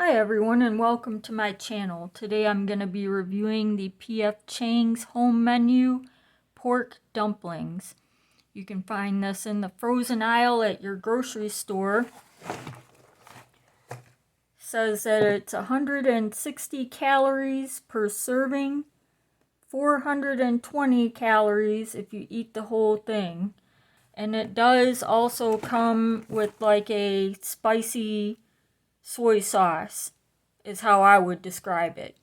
Hi everyone and welcome to my channel. Today I'm going to be reviewing the P.F. Chang's home menu pork dumplings. You can find this in the frozen aisle at your grocery store. Says that it's 160 calories per serving, 420 calories if you eat the whole thing. And it does also come with like a spicy soy sauce, is how I would describe it.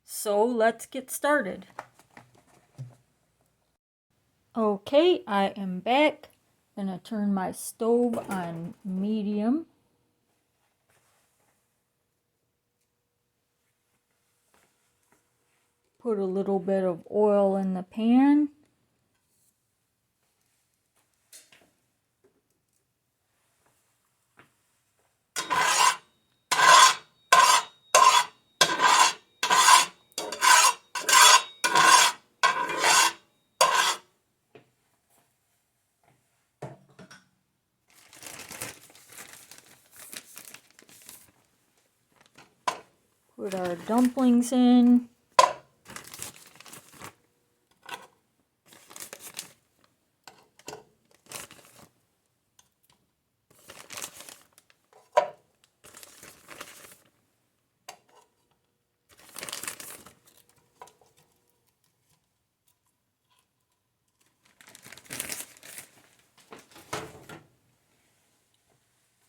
So let's get started. Okay, I am back. Gonna turn my stove on medium. Put a little bit of oil in the pan. Put our dumplings in.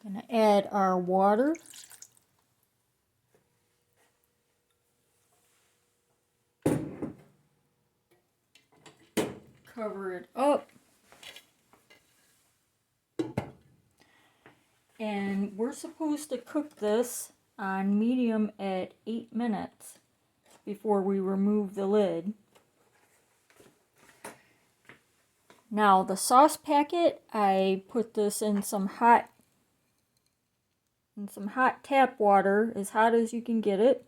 Gonna add our water. Cover it up. And we're supposed to cook this on medium at 8 minutes before we remove the lid. Now the sauce packet, I put this in some hot tap water, as hot as you can get it.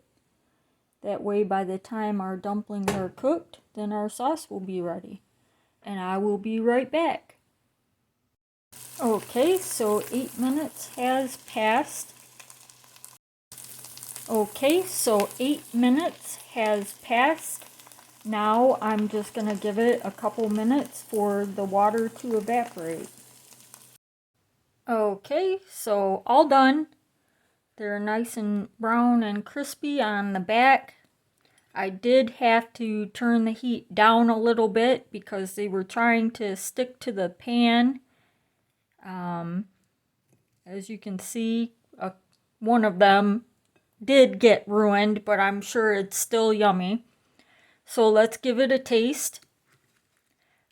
That way by the time our dumplings are cooked, then our sauce will be ready. And I will be right back. Okay, so 8 minutes has passed. Okay, so 8 minutes has passed. Now I'm just going to give it a couple minutes for the water to evaporate. Okay, so all done. They're nice and brown and crispy on the back. I did have to turn the heat down a little bit because they were trying to stick to the pan. As you can see, one of them did get ruined, but I'm sure it's still yummy. So let's give it a taste.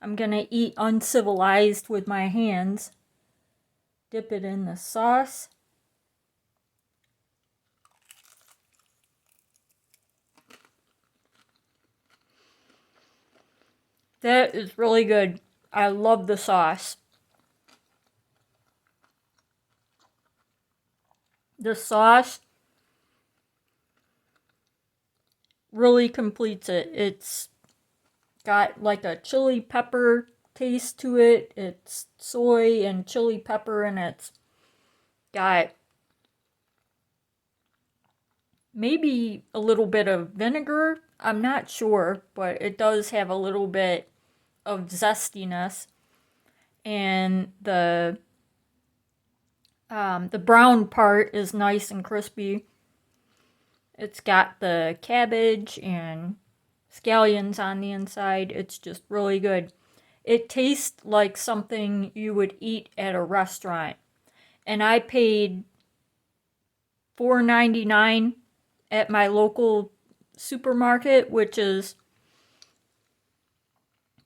I'm gonna eat uncivilized with my hands. Dip it in the sauce. That is really good. I love the sauce. The sauce really completes it. It's got like a chili pepper taste to it. It's soy and chili pepper, and it's got maybe a little bit of vinegar. I'm not sure, but it does have a little bit of zestiness. And the brown part is nice and crispy. It's got the cabbage and scallions on the inside. It's just really good. It tastes like something you would eat at a restaurant. And I paid $4.99 at my local supermarket, which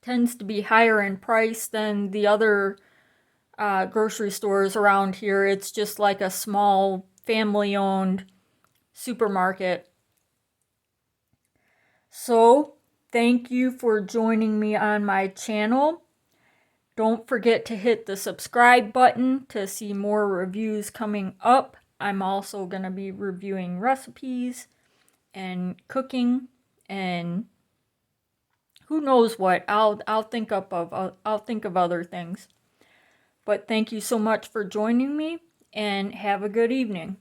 tends to be higher in price than the other grocery stores around here. It's just like a small family-owned supermarket. So, thank you for joining me on my channel. Don't forget to hit the subscribe button to see more reviews coming up. I'm also going to be reviewing recipes and cooking and who knows what. I'll think of other things. But thank you so much for joining me and have a good evening.